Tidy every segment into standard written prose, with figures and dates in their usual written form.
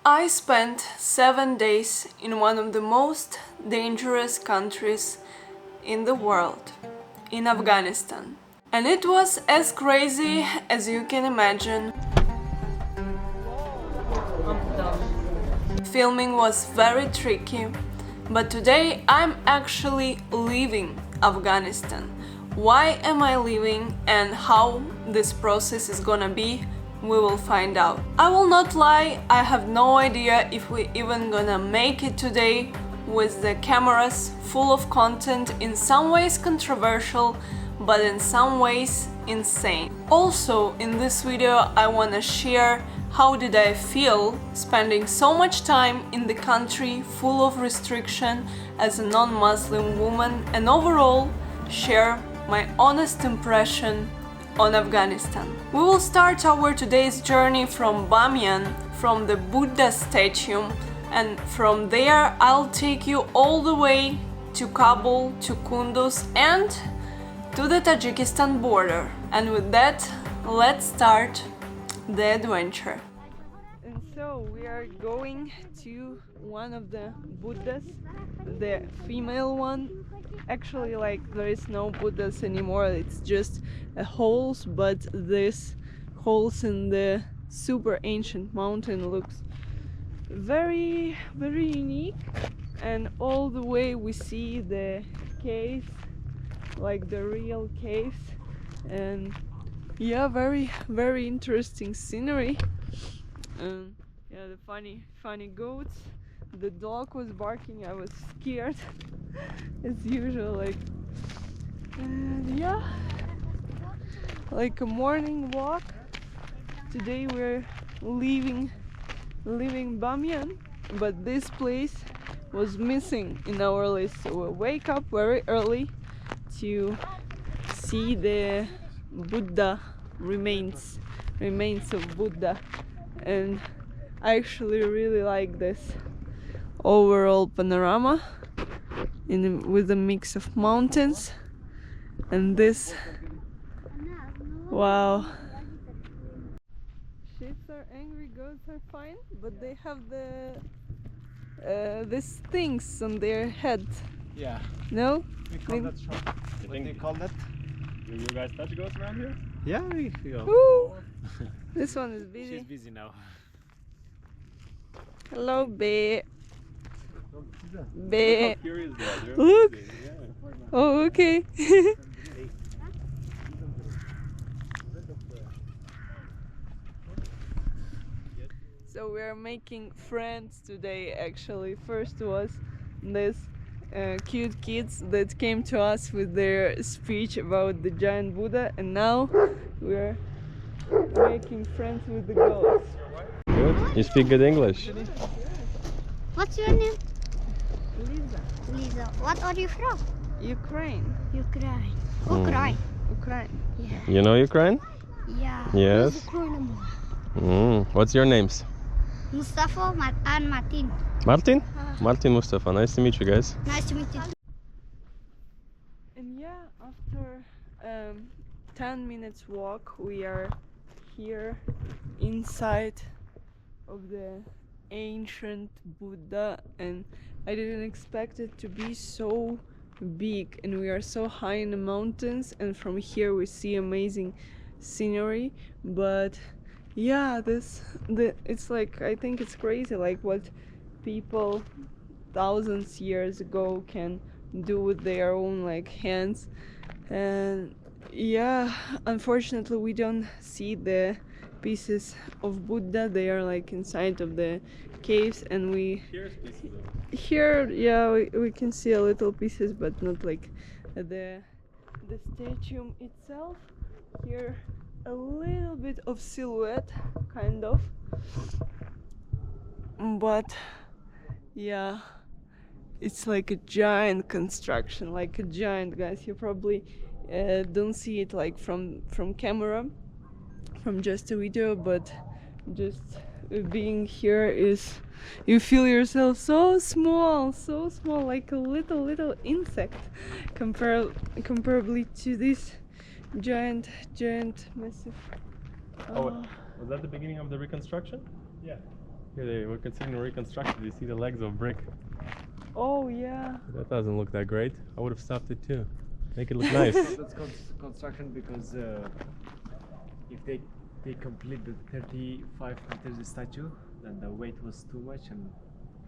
I spent 7 days in one of the most dangerous countries in the world, in Afghanistan. And it was as crazy as you can imagine. Filming was very tricky, but today I'm actually leaving Afghanistan. Why am I leaving and how this process is gonna be, we will find out. I will not lie, I have no idea if we even gonna make it today with the cameras full of content, in some ways controversial, but in some ways insane. Also, in this video I wanna share how did I feel spending so much time in the country full of restriction as a non-Muslim woman, and overall share my honest impression on Afghanistan. We will start our today's journey from Bamyan, from the Buddha statue, and from there I'll take you all the way to Kabul, to Kunduz and to the Tajikistan border. And with that, let's start the adventure. And so we are going to one of the Buddhas, the female one. Actually, like, there is no Buddhas anymore, it's just holes, but this holes in the super ancient mountain looks very unique. And all the way we see the caves, like the real caves, and yeah, very interesting scenery. And yeah, the funny goats. The dog was barking, I was scared as usual, like. And yeah, like a morning walk. Today we're leaving Bamyan, but this place was missing in our list, so we'll wake up very early to see the Buddha remains of Buddha. And I actually really like this overall panorama with a mix of mountains and this. Wow. Sheep are angry, goats are fine, but they have these things on their head. Yeah. No? We call that shop. What do you call that? Do you guys touch goats around here? Yeah, we go. Woo! This one is busy. She's busy now. Hello, babe. Look Babe. how curious they are. They're Look. busy. Yeah. Oh, okay. So we are making friends today, actually. First was this cute kids that came to us with their speech about the giant Buddha, and now we're making friends with the ghosts. Good. You speak good English. What's your name? Lisa. Lisa. What are you from? Ukraine. Ukraine. Ukraine. Ukraine. Yeah. You know Ukraine? Yeah. Yes. What's your names? Mustafa and Martin. Martin? Martin, Mustafa. Nice to meet you guys. Nice to meet you. And yeah, after 10 minutes walk, we are here inside of the ancient Buddha, and I didn't expect it to be so big, and we are so high in the mountains, and from here we see amazing scenery. But yeah, it's like, I think it's crazy, like what people thousands years ago can do with their own like hands. And yeah, unfortunately we don't see the pieces of Buddha. They are like inside of the caves, and we can see a little pieces, but not like the statue itself. Here a little bit of silhouette, kind of, but yeah, it's like a giant construction, like a giant, guys. You probably don't see it like from camera, from just a video, but just being here is, you feel yourself so small, like a little insect comparably to this giant massive. Oh, was that the beginning of the reconstruction? Yeah. Here they were considering reconstruction. You see the legs of brick. Oh yeah. That doesn't look that great. I would have stopped it too. Make it look nice. That's construction because if they complete the 35 meters statue, then the weight was too much and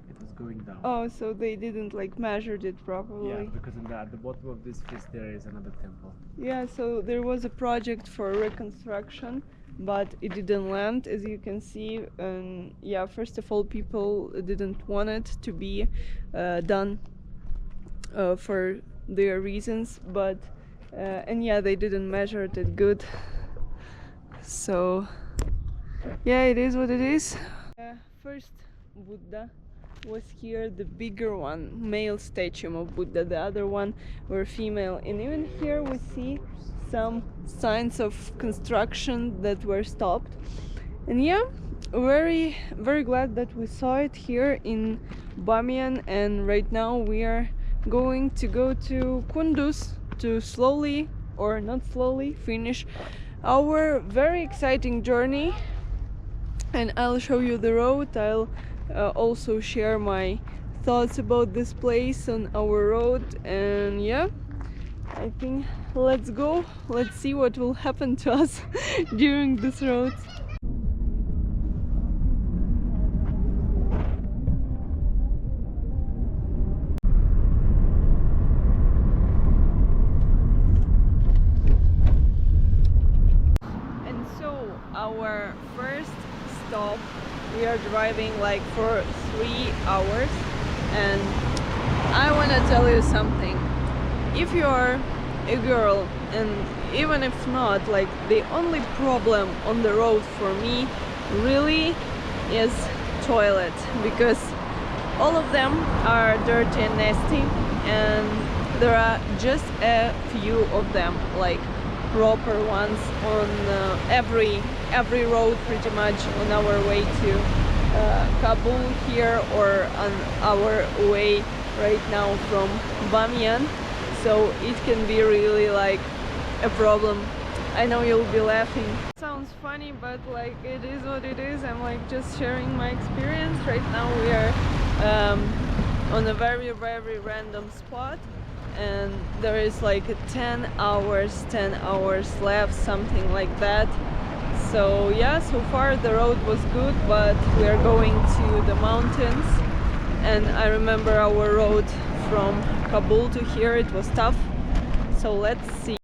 it was going down. Oh, so they didn't like measured it properly. Yeah, because at the bottom of this piece there is another temple. Yeah, so there was a project for reconstruction, but it didn't land, as you can see. And yeah, first of all, people didn't want it to be done for their reasons, but and yeah, they didn't measure it good. So yeah, it is what it is. First Buddha was here, the bigger one, male statue of Buddha. The other one were female, and even here we see some signs of construction that were stopped. And yeah, very glad that we saw it here in Bamyan. And right now we are going to go to Kunduz to slowly, or not slowly, finish our very exciting journey. And I'll show you the road. I'll also share my thoughts about this place on our road. And yeah, I think let's go. Let's see what will happen to us during this road. And so our first stop, we are driving like for 3 hours, and I want to tell you something. If you are a girl, and even if not, like the only problem on the road for me really is toilet, because all of them are dirty and nasty, and there are just a few of them, like proper ones on every road pretty much on our way to Kabul here, or on our way right now from Bamyan. So it can be really like a problem. I know you'll be laughing. Sounds funny, but like it is what it is. I'm like just sharing my experience. Right now we are on a very random spot, and there is like 10 hours left, something like that. So yeah, so far the road was good, but we are going to the mountains, and I remember our road from Kabul to here, it was tough. So let's see.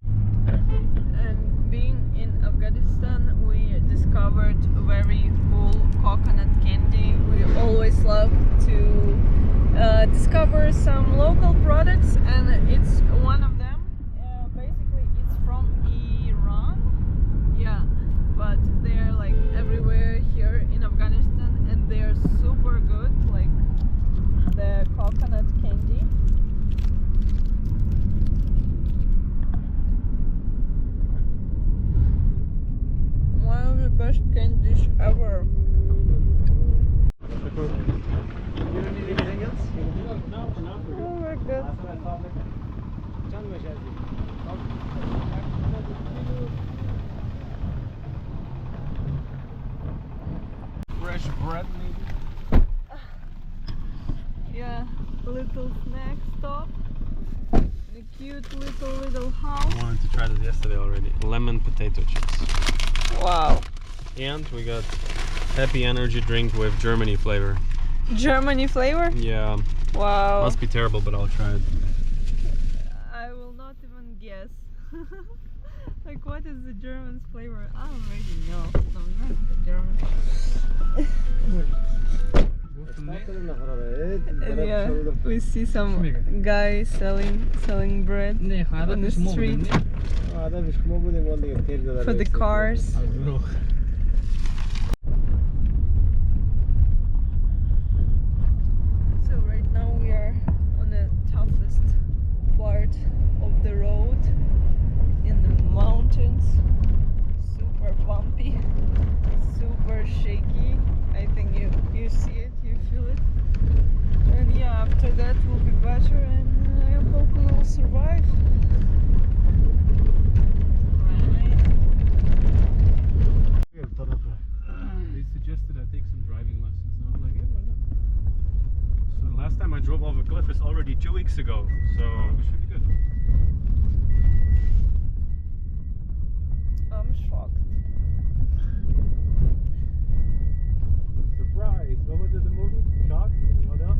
And being in Afghanistan, we discovered very cool coconut candy. We always love to discover some local products, and it's one of them. Basically it's from Iran, yeah, but they're like everywhere here in Afghanistan, and they're super good, like the coconut candy. One of the best candies ever. You don't need anything else? Oh my god. Fresh bread maybe? Yeah, little snack stop. The cute little house. I wanted to try this yesterday already. Lemon potato chips. Wow. And we got happy energy drink with Germany flavor. Germany flavor? Yeah, Wow. must be terrible, but I'll try it. I will not even guess. Like, what is the German's flavor? I already know. No, not the German. And yeah, we see some guys selling bread on the street for the cars. So right now we are on the toughest part of the road in the mountains. Super bumpy, super shaky. I think you see it, you feel it. And yeah, after that will be better, and I hope we will survive. They suggested I take some driving lessons now. time I drove over a cliff is already 2 weeks ago, so we should be good. I'm shocked. Surprise! What was it, the movie? Shock? What else?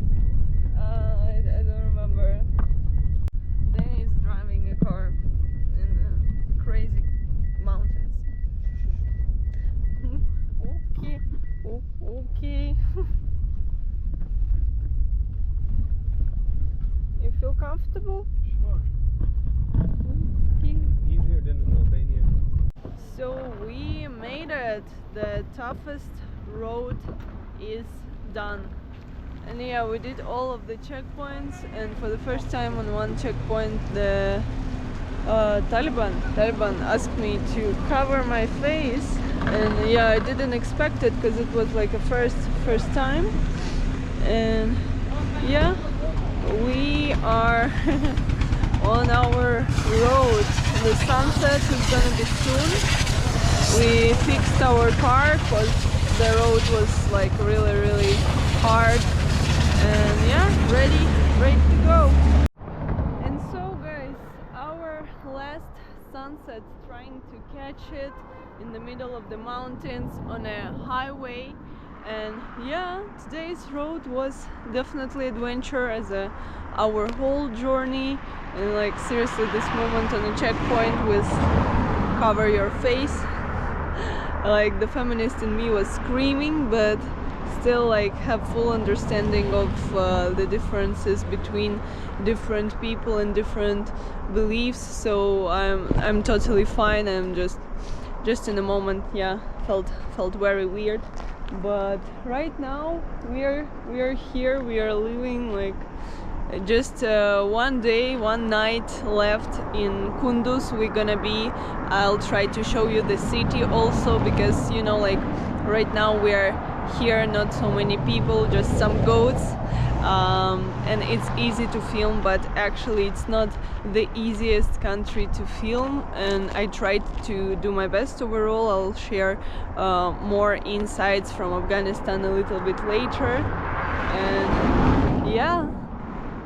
I don't remember. Danny is driving a car in crazy mountains. Okay. Oh, okay. You feel comfortable? Sure. Okay. Easier than in Albania. So we made it. The toughest road is done. And yeah, we did all of the checkpoints, and for the first time on one checkpoint the Taliban asked me to cover my face, and yeah, I didn't expect it because it was like a first time. And yeah, we are on our road. The sunset is gonna be soon. We fixed our car because the road was like really hard, and yeah, ready to go. And so guys, our last sunset, trying to catch it in the middle of the mountains on a highway. And yeah, today's road was definitely adventure as our whole journey. And like seriously, this moment on a checkpoint with cover your face, like the feminist in me was screaming, but still like have full understanding of the differences between different people and different beliefs. So I'm totally fine. I'm just in a moment, yeah, felt very weird. But right now we are here. We are living like just 1 day, 1 night left in Kunduz. We're gonna be, I'll try to show you the city also, because you know, like right now we are here, not so many people, just some goats, and it's easy to film, but actually it's not the easiest country to film, and I tried to do my best overall. I'll share more insights from Afghanistan a little bit later. And yeah,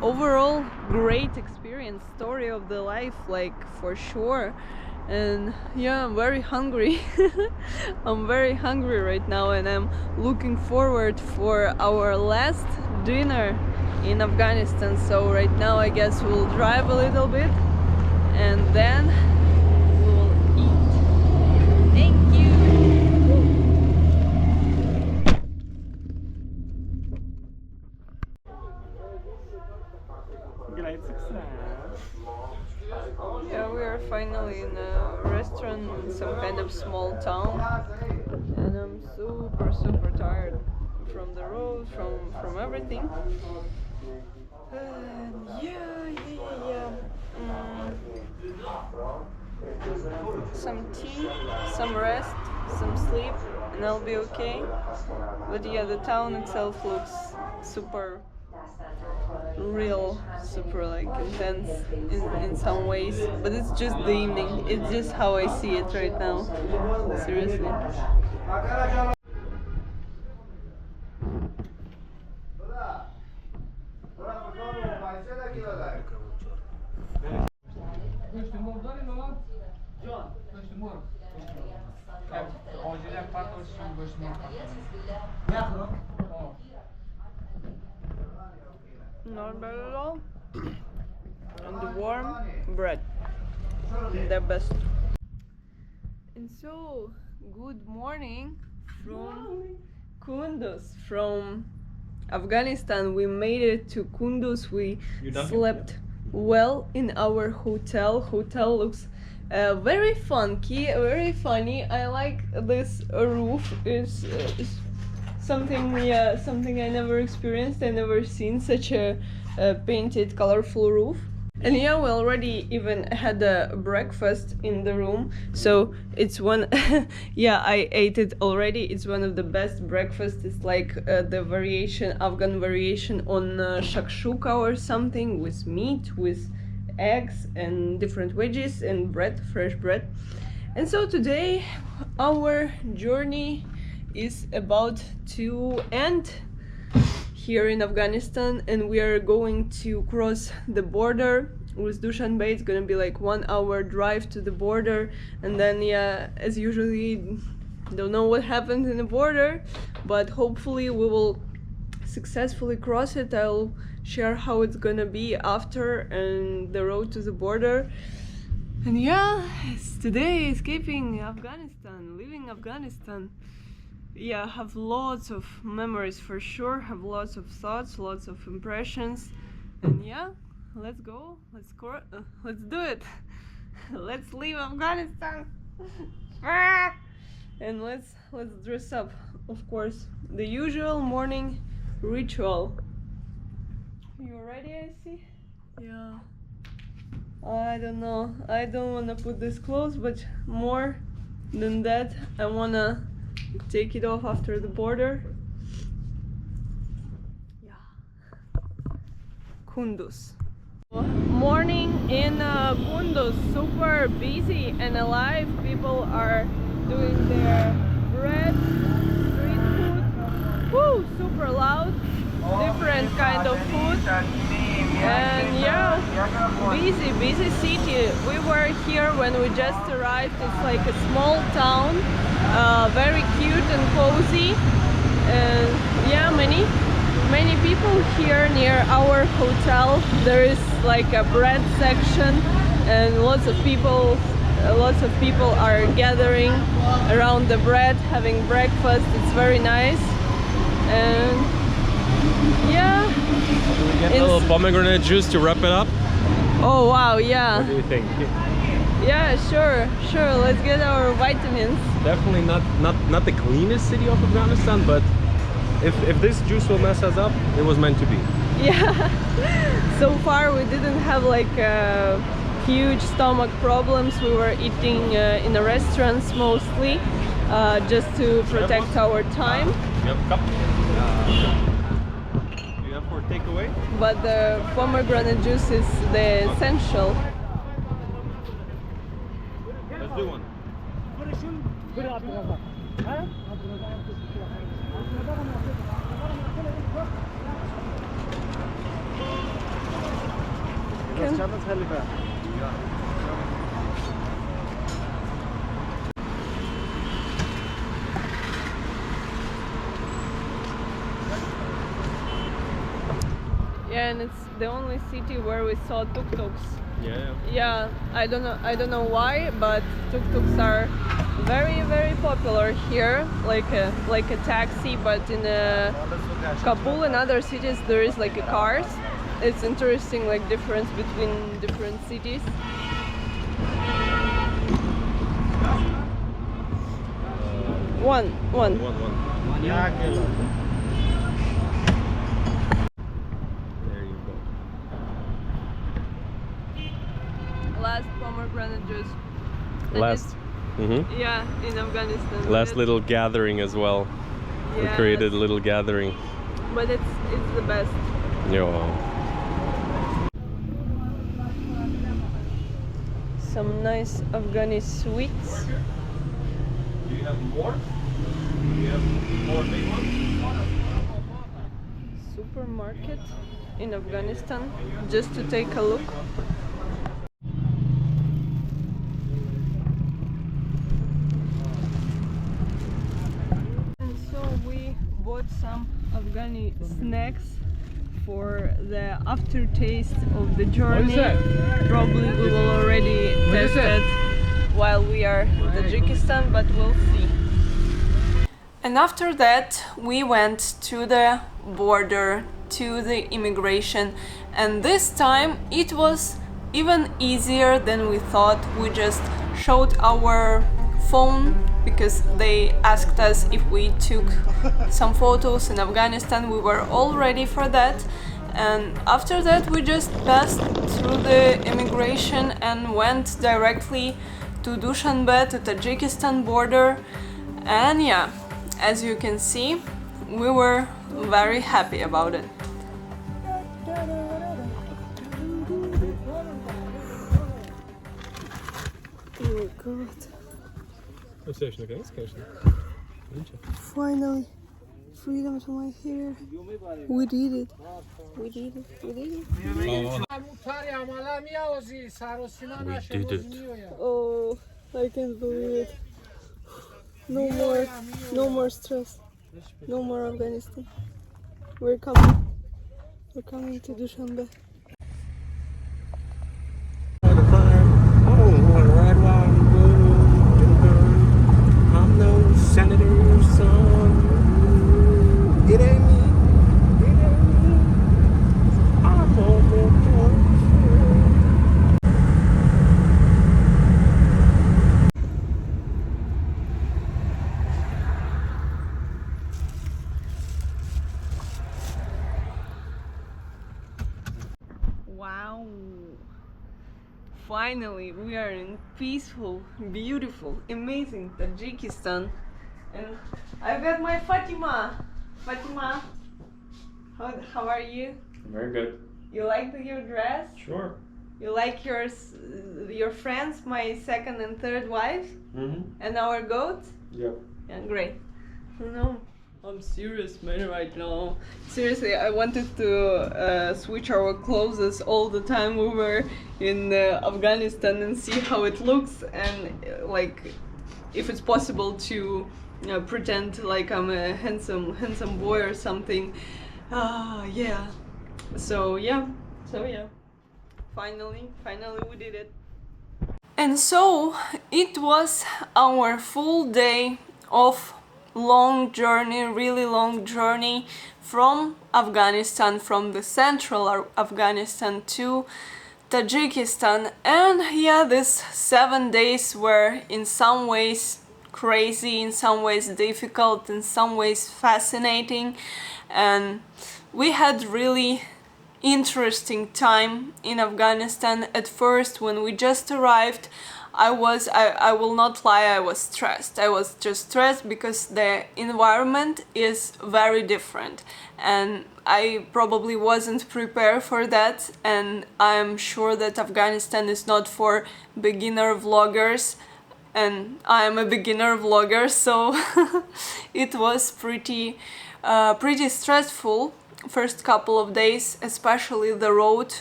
overall great experience, story of the life, like for sure. And yeah, I'm very hungry. I'm very hungry right now, and I'm looking forward for our last dinner in Afghanistan. So right now I guess we'll drive a little bit and then we'll eat. Thank you. Great success. Yeah, we are finally in a restaurant in some kind of small town, and I'm super tired from the road, from everything. Yeah. Some tea, some rest, some sleep, and I'll be okay. But yeah, the town itself looks super real, super like intense in some ways, but it's just the evening. It's just how I see it right now, seriously. Not bad at all. And the warm bread, the best. And so, good morning from Kunduz, from Afghanistan. We made it to Kunduz. We slept well in our hotel. Hotel looks very funky, very funny. I like this roof. Is something I never experienced. I never seen such a painted, colorful roof. And yeah, we already even had a breakfast in the room, so it's one yeah, I ate it already. It's one of the best breakfasts. It's like the variation, Afghan variation on shakshuka or something, with meat, with eggs and different veggies and bread, fresh bread. And so today our journey is about to end here in Afghanistan, and we are going to cross the border with Dushanbe. It's gonna be like 1 hour drive to the border, and then yeah, as usually, don't know what happens in the border, but hopefully we will successfully cross it. I'll share how it's gonna be after and the road to the border. And yeah, it's today escaping Afghanistan, leaving Afghanistan. Yeah, have lots of memories for sure, have lots of thoughts, lots of impressions, and yeah, let's go, let's do it. Let's leave Afghanistan. And let's dress up, of course, the usual morning ritual. You ready, I see? Yeah. I don't know, I don't want to put this clothes, but more than that, I want to take it off after the border. Yeah. Kunduz. Morning in Kunduz, super busy and alive. People are doing their bread, street food. Woo, super loud, different kind of food. And yeah, busy city. We were here when we just arrived. It's like a small town, very cute and cozy. And yeah, many people here near our hotel. There is like a bread section, and lots of people are gathering around the bread, having breakfast. It's very nice. And yeah, Get a little pomegranate juice to wrap it up. Oh wow, yeah. What do you think? Yeah, sure. Let's get our vitamins. Definitely not the cleanest city of Afghanistan, but if this juice will mess us up, it was meant to be. Yeah. So far we didn't have like huge stomach problems. We were eating in the restaurants mostly, just to protect our time. Yep. Cup. Do you have for takeaway? But the pomegranate juice is the essential. Let's do one. Yeah, and it's the only city where we saw tuk-tuks. Yeah, I don't know why, but tuk-tuks are very popular here, like a taxi. But in Kabul and other cities there is like a cars. It's interesting, like difference between different cities. One. Yeah. There you go. Last pomegranate juice. And Last. yeah, in Afghanistan. Last little gathering as well. Yeah, We created a little gathering. but it's the best. Yeah. Some nice Afghani sweets. Do you have more? Do you have more big ones? Supermarket in Afghanistan, just to take a look. And so we bought some Afghani snacks for the aftertaste of the journey. Probably we will already test it while we are in Tajikistan, but we'll see. And after that we went to the border, to the immigration, and this time it was even easier than we thought. We just showed our phone because they asked us if we took some photos in Afghanistan. We were all ready for that, and after that we just passed through the immigration and went directly to Dushanbe, to Tajikistan border. And yeah, as you can see, we were very happy about it. Oh God. Finally. Freedom to my hair. We did it. We did it. We did it. We did it. Oh, I can't believe it. No more stress. No more Afghanistan. We're coming. We're coming to Dushanbe. I'm no senator's son. It ain't me. It ain't me. I'm on the Wow! Finally, we are in peaceful, beautiful, amazing Tajikistan, and I've got my Fatima. Fatima, how are you? Very good. You like your dress? Sure. You like your friends, my second and third wife, and our goat? Yep. Yeah, great. No, I'm serious, man, right now. Seriously, I wanted to switch our clothes all the time we were in Afghanistan and see how it looks, and like if it's possible to pretend like I'm a handsome boy or something. Yeah. So yeah. Finally we did it. And so it was our full day of really long journey from Afghanistan, from the central Afghanistan to Tajikistan. And yeah, these 7 days were in some ways crazy, in some ways difficult, in some ways fascinating, and we had really interesting time in Afghanistan. At first, when we just arrived, I will not lie, I was stressed. I was just stressed because the environment is very different, and I probably wasn't prepared for that, and I'm sure that Afghanistan is not for beginner vloggers, and I'm a beginner vlogger, so it was pretty stressful first couple of days, especially the road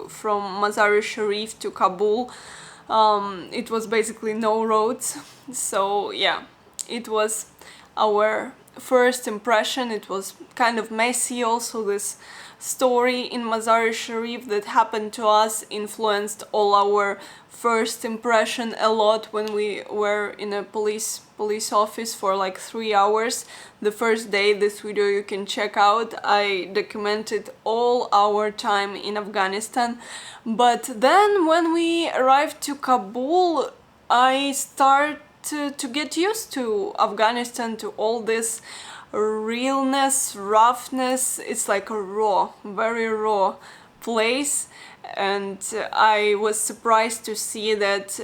from Mazar-e-Sharif to Kabul. It was basically no roads, so yeah, it was our first impression. It was kind of messy. Also, this story in Mazar-e-Sharif that happened to us influenced all our first impression a lot when we were in a police office for like 3 hours. The first day, this video you can check out, I documented all our time in Afghanistan. But then when we arrived to Kabul, I started to get used to Afghanistan, to all this realness, roughness. It's like a very raw place, and I was surprised to see that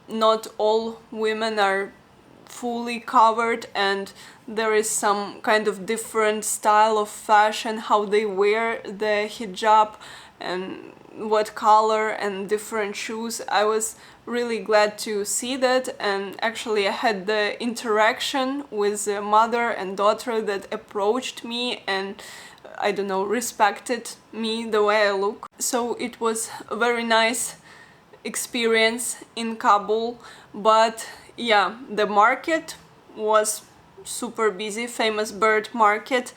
not all women are fully covered, and there is some kind of different style of fashion, how they wear the hijab and what color and different shoes. I was really glad to see that, and actually I had the interaction with the mother and daughter that approached me and, I don't know, respected me the way I look. So it was a very nice experience in Kabul. But yeah, the market was super busy, famous bird market.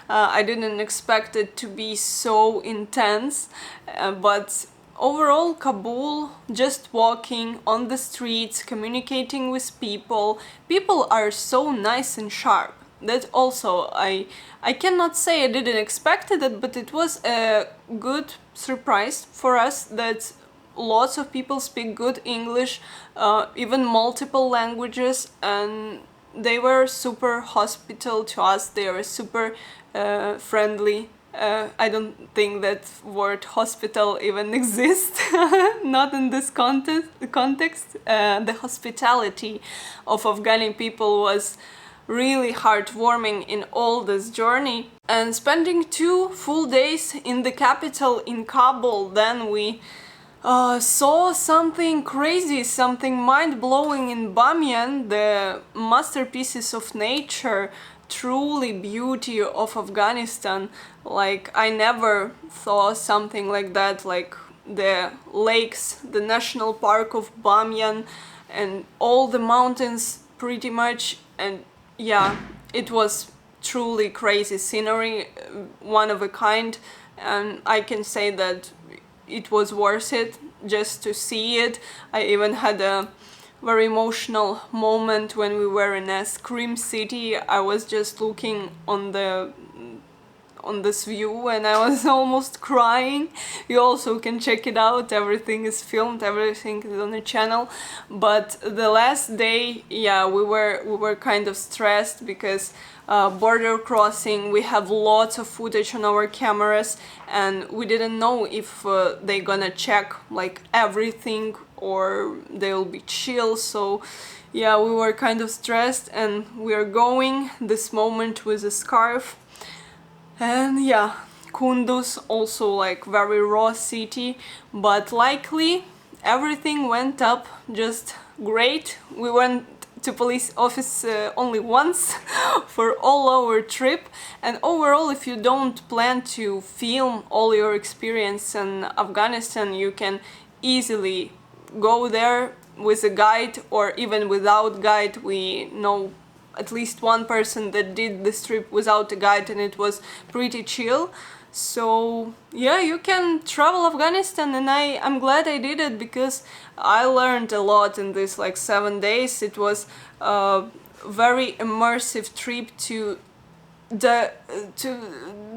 I didn't expect it to be so intense, but overall Kabul, just walking on the streets, communicating with people are so nice and sharp. That also, I cannot say I didn't expect it, but it was a good surprise for us that lots of people speak good English, even multiple languages, and they were super hospitable to us. They were super friendly. I don't think that word hospital even exists, not in this context. The hospitality of Afghani people was really heartwarming in all this journey. And spending 2 full days in the capital, in Kabul, then we saw something crazy, something mind-blowing in Bamyan, the masterpieces of nature, truly beauty of Afghanistan. Like, I never saw something like that, like the lakes, the national park of Bamyan, and all the mountains pretty much. And yeah, it was truly crazy scenery, one of a kind, and I can say that it was worth it just to see it. I even had a very emotional moment when we were in a Scream City. I was just looking on this view and I was almost crying. You also can check it out, everything is filmed, everything is on the channel. But the last day, yeah, we were kind of stressed because border crossing, we have lots of footage on our cameras and we didn't know if they're gonna check like everything or they'll be chill. So yeah, we were kind of stressed, and we are going this moment with a scarf. And yeah, Kunduz also like very raw city, but likely everything went up just great. We went to police office only once for all our trip, and overall, if you don't plan to film all your experience in Afghanistan, you can easily go there with a guide or even without guide. We know at least one person that did this trip without a guide and it was pretty chill. So yeah, you can travel Afghanistan, and I'm glad I did it because I learned a lot in this like 7 days. It was a very immersive trip to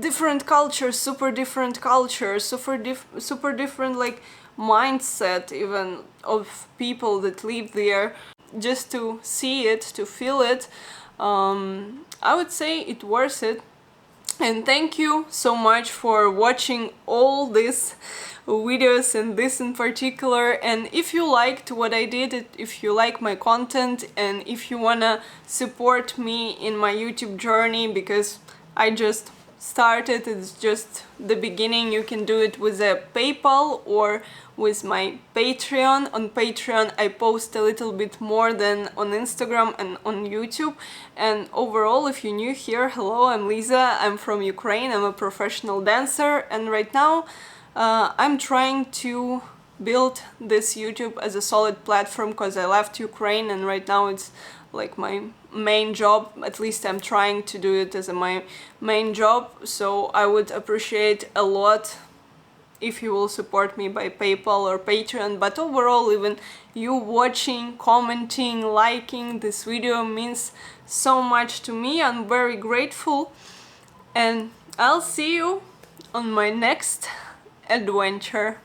different cultures, super different cultures, super different like mindset even of people that live there. Just to see it, to feel it, I would say it worth it. And thank you so much for watching all these videos and this in particular. And if you liked what I did, if you like my content, and if you wanna support me in my YouTube journey, because I just started, it's just the beginning, you can do it with a PayPal or with my Patreon. On Patreon I post a little bit more than on Instagram and on YouTube. And overall, if you're new here, hello, I'm Lisa, I'm from Ukraine, I'm a professional dancer, and right now I'm trying to build this YouTube as a solid platform because I left Ukraine and right now it's like my main job. At least I'm trying to do it as my main job, so I would appreciate a lot if you will support me by PayPal or Patreon. But overall, even you watching, commenting, liking this video means so much to me. I'm very grateful, and I'll see you on my next adventure.